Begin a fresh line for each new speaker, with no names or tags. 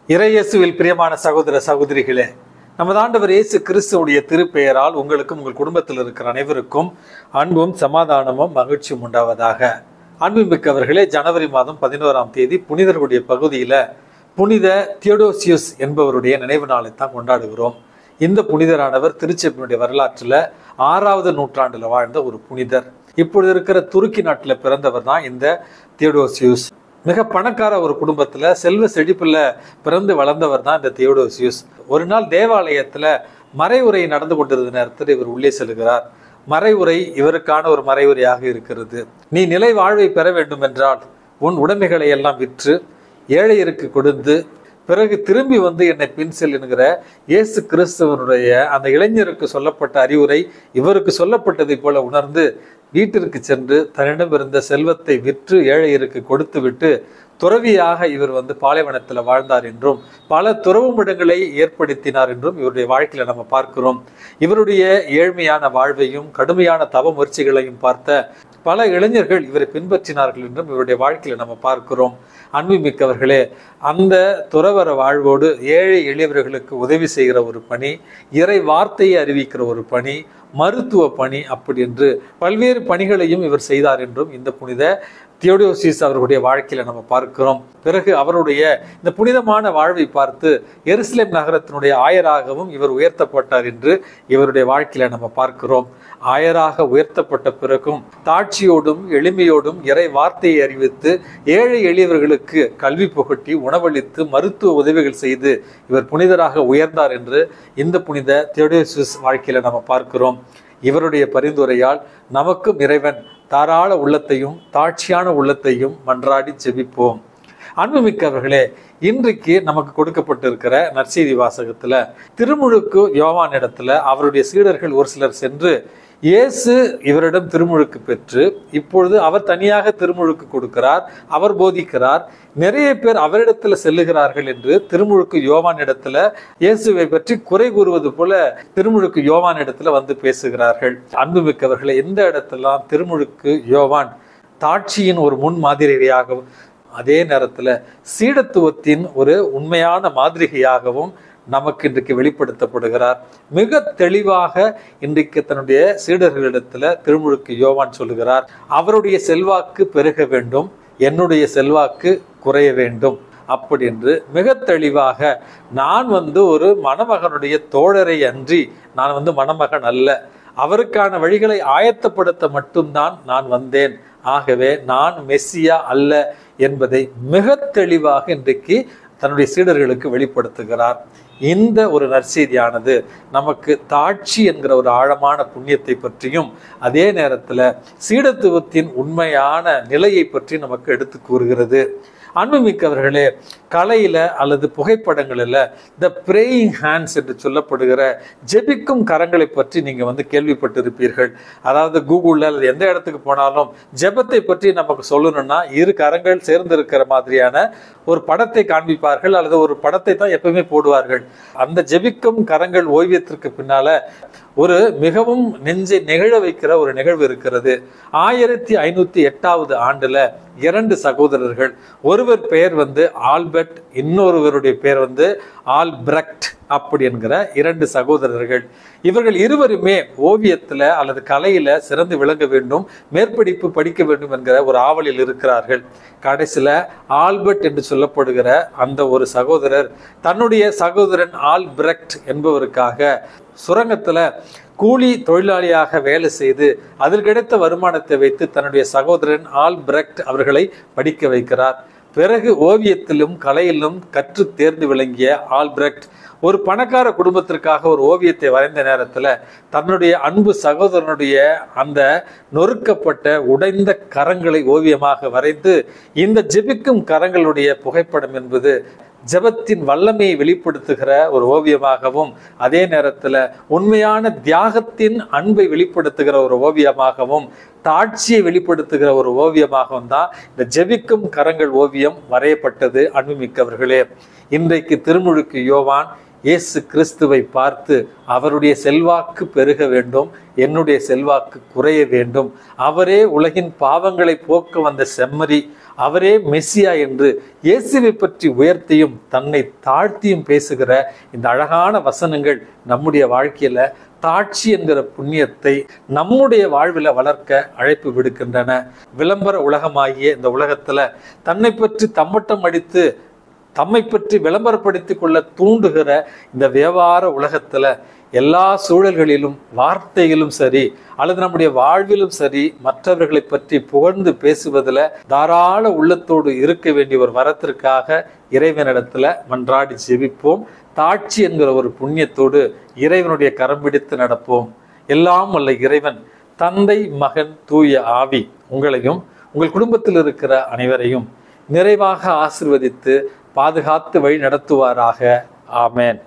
இறையேசுவில் பிரியமான சகோதர சகோதரிகளே, நமது ஆண்டவர் இயேசு கிறிஸ்துவுடைய திருப்பெயரால் உங்களுக்கும் உங்கள் குடும்பத்தில் இருக்கிற அனைவருக்கும் அன்பும் சமாதானமும் மகிழ்ச்சியும் உண்டாவதாக. அன்புமிக்கவர்களே, ஜனவரி மாதம் 11ஆம் தேதி புனிதர்களுடைய பகுதியில் புனித தியோடோசியுஸ் என்பவருடைய நினைவு நாளை தான் கொண்டாடுகிறோம். இந்த புனிதரானவர் திருச்சபையினுடைய வரலாற்றில் 6வது நூற்றாண்டில் வாழ்ந்த ஒரு புனிதர். இப்பொழுது இருக்கிற துருக்கி நாட்டில் பிறந்தவர் தான் இந்த தியோடோசியுஸ். மிக பணக்கார ஒரு குடும்பத்தில் செல்வ செழிப்பில் பிறந்து வளர்ந்தவர் தான் இந்த தியோடோசியுஸ். ஒரு நாள் தேவாலயத்தில் மறைவுரை நடந்து கொண்டிருந்த நேரத்தில் இவர் உள்ளே செல்கிறார். மறைவுரை இவருக்கான ஒரு மறைவுரையாக இருக்கிறது. நீ நிலை வாழ்வை பெற வேண்டும் என்றால் உன் உடைமைகளை எல்லாம் விற்று ஏழையருக்கு கொடுத்து பிறகு திரும்பி வந்து என்னை பின் செல் என்கிற இயேசு கிறிஸ்துவனுடைய அந்த இளைஞருக்கு சொல்லப்பட்ட அறிவுரை இவருக்கு சொல்லப்பட்டதை போல உணர்ந்து வீட்டிற்கு சென்று தன்னிடம் இருந்த செல்வத்தை விற்று ஏழையருக்கு கொடுத்து விட்டு துறவியாக இவர் பாலைவனத்தில் வாழ்ந்தார் என்றும் பல துறவுமிடங்களை ஏற்படுத்தினார் என்றும் இவருடைய வாழ்க்கையில நம்ம பார்க்கிறோம். இவருடைய ஏழ்மையான வாழ்வையும் கடுமையான தவ முயற்சிகளையும் பார்த்த பல இளைஞர்கள் இவரை பின்பற்றினார்கள் என்றும் இவருடைய வாழ்க்கையில நம்ம பார்க்கிறோம். அன்புமிக்கவர்களே, அந்த துறவர வாழ்வோடு ஏழை எளியவர்களுக்கு உதவி செய்கிற ஒரு பணி, இறை வார்த்தையை அறிவிக்கிற ஒரு பணி, மருத்துவ பணி, அப்படி என்று பல்வேறு பணிகளையும் இவர் செய்தார் என்றும் இந்த புனித தியோடோசியுஸ் அவர்களுடைய வாழ்க்கையில நம்ம பார்க்கிறோம். பிறகு அவருடைய இந்த புனிதமான வாழ்வை பார்த்து எருசலேம் நகரத்தினுடைய ஆயராகவும் இவர் உயர்த்தப்பட்டார் என்று இவருடைய வாழ்க்கையில நம்ம பார்க்கிறோம். ஆயராக உயர்த்தப்பட்ட பிறகும் தாட்சியோடும் எளிமையோடும் இறை வார்த்தையை அறிவித்து ஏழை எளியவர்களுக்கு கல்வி புகட்டி உணவளித்து மருத்துவ உதவிகள் செய்து இவர் புனிதராக உயர்ந்தார் என்று இந்த புனித தியோடோசியுஸ் வாழ்க்கையில நம்ம பார்க்கிறோம். இவருடைய பரிந்துரையால் நமக்கும் இறைவன் தாராள உள்ளத்தையும் தாட்சியான உள்ளத்தையும் மன்றாடி ஜெபிப்போம். அன்புமிக்கவர்களே, இன்றைக்கு நமக்கு கொடுக்கப்பட்டிருக்கிற நற்செய்தி வாசகத்துல திருமுழுக்கு யோவான் இடத்துல அவருடைய சீடர்கள் ஒரு சிலர் சென்று இயேசு இவரிடம் திருமுழுக்கு பெற்று இப்பொழுது அவர் தனியாக திருமுழுக்கு கொடுக்கிறார், அவர் போதிக்கிறார், நிறைய பேர் அவரிடத்துல செல்லுகிறார்கள் என்று திருமுழுக்கு யோவான் இடத்துல இயேசுவை பற்றி குறை கூறுவது போல திருமுழுக்கு யோவான் இடத்துல பேசுகிறார்கள். அன்புமிக்கவர்களை, இந்த இடத்துல திருமுழுக்கு யோவான் தாட்சியின் ஒரு முன் மாதிரியாகவும் அதே நேரத்துல சீடத்துவத்தின் ஒரு உண்மையான மாதிரிகையாகவும் நமக்கு இன்றைக்கு வெளிப்படுத்தப்படுகிறார். மிக தெளிவாக இன்றைக்கு தன்னுடைய சீடர்களிடத்துல திருமுழுக்கு யோவான் சொல்லுகிறார், அவருடைய செல்வாக்கு பெருக வேண்டும், என்னுடைய செல்வாக்கு குறைய வேண்டும் அப்படி என்று மிக தெளிவாக நான் ஒரு மணமகனுடைய தோழரை அன்றி நான் மணமகன் அல்ல, அவருக்கான வழிகளை ஆயத்தப்படுத்த மட்டும்தான் நான் வந்தேன், ஆகவே நான் மெஸ்ஸியா அல்ல என்பதை மிக தெளிவாக இன்றைக்கு தன்னுடைய சீடர்களுக்கு வெளிப்படுத்துகிறார். இந்த ஒரு நற்செய்தியானது நமக்கு தாட்சி என்கிற ஒரு ஆழமான புண்ணியத்தை பற்றியும் அதே நேரத்தில் சீடத்துவத்தின் உண்மையான நிலையை பற்றி நமக்கு எடுத்து கூறுகிறது. அன்புமிக்கவர்களே, கலையில அல்லது புகைப்படங்களில் த பிரேயிங் ஹேண்ட்ஸ் என்று சொல்லப்படுகிற ஜெபிக்கும் கரங்களை பற்றி நீங்க கேள்விப்பட்டிருப்பீர்கள். அதாவது கூகுளில் அல்லது எந்த இடத்துக்கு போனாலும் ஜெபத்தை பற்றி நமக்கு சொல்லணும்னா இரு கரங்கள் சேர்ந்து இருக்கிற மாதிரியான ஒரு படத்தை காண்பிப்பார்கள் அல்லது ஒரு படத்தை தான் எப்பவுமே போடுவார்கள். அந்த ஜெபிக்கும் கரங்கள் ஓவியத்திற்கு பின்னால ஒரு மிகவும் நெஞ்சை நெகிழ வைக்கிற ஒரு நிகழ்வு இருக்கிறது. 1508வது ஆண்டுல 2 சகோதரர்கள், ஒருவர் பெயர் ஆல்பர்ட், இன்னொருவருடைய பெயர் ஆல்பிரக்ட் அப்படி என்கிற 2 சகோதரர்கள். இவர்கள் இருவருமே ஓவியத்துல அல்லது கலையில சிறந்து விளங்க வேண்டும், மேற்படிப்பு படிக்க வேண்டும் என்கிற ஒரு ஆவலில் இருக்கிறார்கள். கடைசியில ஆல்பர்ட் என்று சொல்லப்படுகிற அந்த ஒரு சகோதரர் தன்னுடைய சகோதரன் ஆல்பிரக்ட் என்பவருக்காக சுரங்கத்துல கூலி தொழிலாளியாக வேலை செய்து அதில் கிடைத்த வருமானத்தை வைத்து தன்னுடைய சகோதரன் ஆல்பிரக்ட் அவர்களை படிக்க வைக்கிறார். பிறகு ஓவியத்திலும் கலையிலும் கற்று தேர்ந்து விளங்கிய ஆல்பிரக்ட் ஒரு பணக்கார குடும்பத்திற்காக ஒரு ஓவியத்தை வரைந்த நேரத்தில் தன்னுடைய அன்பு சகோதரனுடைய அந்த நொறுக்கப்பட்ட உடைந்த கரங்களை ஓவியமாக வரைந்து இந்த ஜெபிக்கும் கரங்களுடைய புகைப்படம் என்பது ஜெபத்தின் வல்லமையை வெளிப்படுத்துகிற ஒரு ஓவியமாகவும் அதே நேரத்தில் உண்மையான தியாகத்தின் அன்பை வெளிப்படுத்துகிற ஒரு ஓவியமாகவும் தாட்சியை வெளிப்படுத்துகிற ஒரு ஓவியமாகவும் தான் இந்த ஜெபிக்கும் கரங்கள் ஓவியம் வரையப்பட்டது. அன்புமிக்கவர்களே, இன்றைக்கு திருமுழுக்கு யோவான் இயேசு கிறிஸ்துவை பார்த்து அவருடைய செல்வாக்கு பெருக வேண்டும், என்னுடைய செல்வாக்கு குறைய வேண்டும், அவரே உலகின் பாவங்களை போக்க வந்த செம்மறி, அவரே மெசியா என்று இயேசுவை பற்றி உயர்த்தியும் தன்னை தாழ்த்தியும் பேசுகிற இந்த அழகான வசனங்கள் நம்முடைய வாழ்க்கையில தாட்சி என்கிற புண்ணியத்தை நம்முடைய வாழ்வில் வளர்க்க அழைப்பு விடுக்கின்றன. விளம்பர உலகமாகிய இந்த உலகத்துல தன்னை பற்றி தம்மட்டம் அடித்து தம்மை பற்றி விளம்பரப்படுத்திக் கொள்ள தூண்டுகிற இந்த வியாபார உலகத்துல எல்லா சூழல்களிலும் வார்த்தையிலும் சரி அல்லது நம்முடைய வாழ்விலும் சரி மற்றவர்களை பற்றி புகழ்ந்து பேசுவதில் தாராள உள்ளத்தோடு இருக்க வேண்டிய ஒரு வரத்திற்காக இறைவனிடத்துல மன்றாடி ஜெபிப்போம். தாட்சி என்கிற ஒரு புண்ணியத்தோடு இறைவனுடைய கரம் பிடித்து நடப்போம். எல்லாம் வல்ல இறைவன் தந்தை, மகன், தூய ஆவி உங்களையும் உங்கள் குடும்பத்தில் இருக்கிற அனைவரையும் நிறைவாக ஆசீர்வதித்து பாதுகாத்து வழி நடத்துவாராக. ஆமென்.